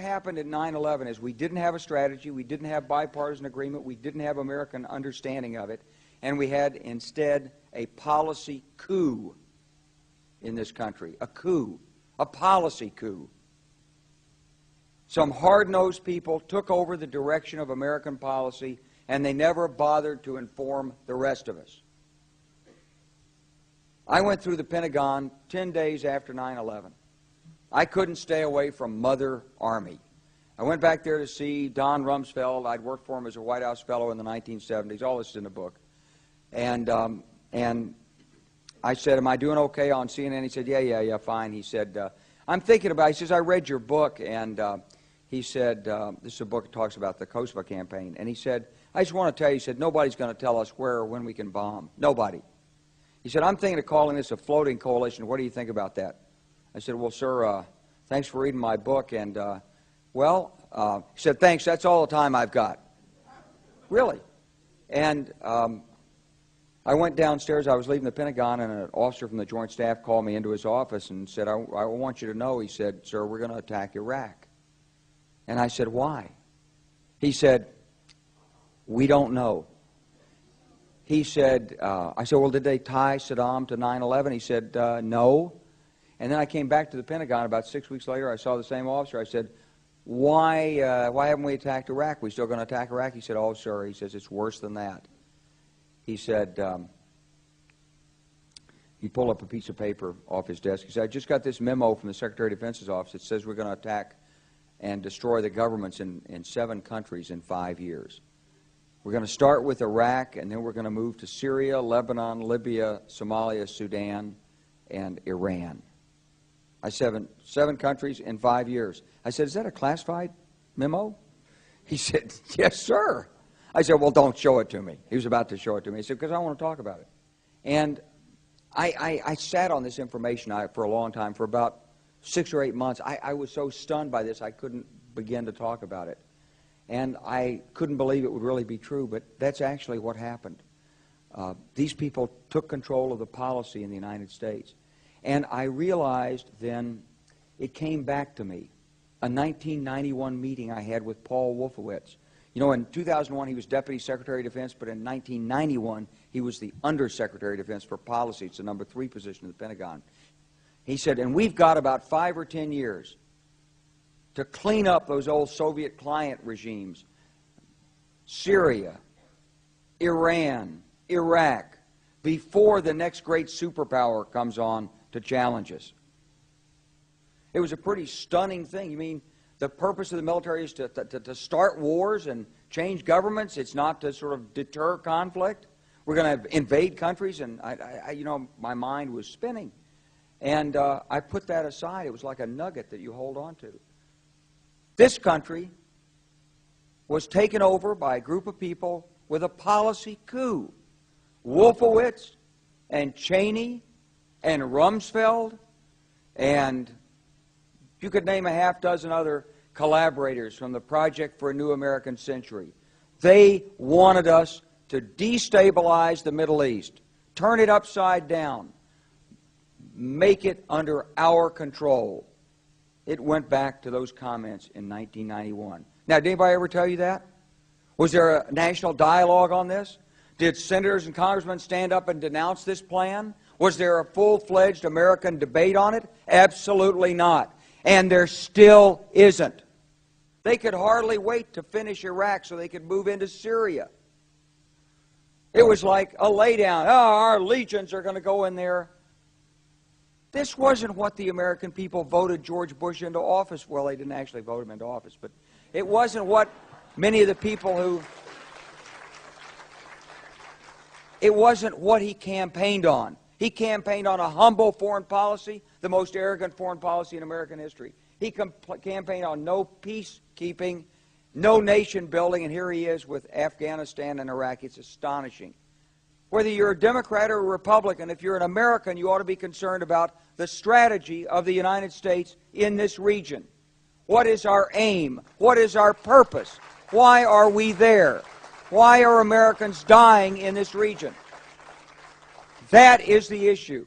happened at 9/11 is we didn't have a strategy, we didn't have bipartisan agreement, we didn't have American understanding of it, and we had instead a policy coup in this country. A coup. A policy coup. Some hard-nosed people took over the direction of American policy, and they never bothered to inform the rest of us. I went through the Pentagon 10 days after 9/11. I couldn't stay away from Mother Army. I went back there to see Don Rumsfeld. I'd worked for him as a White House fellow in the 1970s. All this is in the book. And I said, am I doing okay on CNN? He said, yeah, fine. He said, I'm thinking about it. He says, I read your book, and he said, this is a book that talks about the Kosovo campaign. And he said, I just want to tell you, he said, nobody's going to tell us where or when we can bomb. Nobody. He said, I'm thinking of calling this a floating coalition. What do you think about that? I said, well, sir, thanks for reading my book. And, he said, thanks, that's all the time I've got. Really? And I went downstairs. I was leaving the Pentagon, and an officer from the Joint Staff called me into his office and said, I want you to know, he said, sir, we're going to attack Iraq. And I said, why? He said, we don't know. He said, I said, well, did they tie Saddam to 9/11? He said, no. And then I came back to the Pentagon about 6 weeks later. I saw the same officer. I said, why haven't we attacked Iraq? We still going to attack Iraq? He said, oh, sir. He says, it's worse than that. He said, he pulled up a piece of paper off his desk. He said, I just got this memo from the Secretary of Defense's office that says we're going to attack and destroy the governments in 7 countries in 5 years. We're going to start with Iraq, and then we're going to move to Syria, Lebanon, Libya, Somalia, Sudan, and Iran. I said, 7 countries in 5 years. I said, is that a classified memo? He said, yes, sir. I said, well, don't show it to me. He was about to show it to me. He said, because I want to talk about it. And I sat on this information for a long time, for about 6 or 8 months. I was so stunned by this, I couldn't begin to talk about it. And I couldn't believe it would really be true, but that's actually what happened. These people took control of the policy in the United States. And I realized then, it came back to me, a 1991 meeting I had with Paul Wolfowitz. You know, in 2001, he was Deputy Secretary of Defense, but in 1991, he was the Undersecretary of Defense for Policy. It's the number 3 position in the Pentagon. He said, and we've got about 5 or 10 years to clean up those old Soviet client regimes, Syria, Iran, Iraq, before the next great superpower comes on to challenge us. It was a pretty stunning thing. You mean the purpose of the military is to start wars and change governments? It's not to sort of deter conflict? We're going to invade countries? And, you know, my mind was spinning. And I put that aside. It was like a nugget that you hold on to. This country was taken over by a group of people with a policy coup. Wolfowitz and Cheney and Rumsfeld, and you could name a half-dozen other collaborators from the Project for a New American Century. They wanted us to destabilize the Middle East, turn it upside down, make it under our control. It went back to those comments in 1991. Now, did anybody ever tell you that? Was there a national dialogue on this? Did senators and congressmen stand up and denounce this plan? Was there a full-fledged American debate on it? Absolutely not. And there still isn't. They could hardly wait to finish Iraq so they could move into Syria. It was like a laydown. Oh, our legions are going to go in there. This wasn't what the American people voted George Bush into office. Well, they didn't actually vote him into office, but it wasn't what many of the people who... It wasn't what he campaigned on. He campaigned on a humble foreign policy, the most arrogant foreign policy in American history. He campaigned on no peacekeeping, no nation building, and here he is with Afghanistan and Iraq. It's astonishing. Whether you're a Democrat or a Republican, if you're an American, you ought to be concerned about the strategy of the United States in this region. What is our aim? What is our purpose? Why are we there? Why are Americans dying in this region? That is the issue.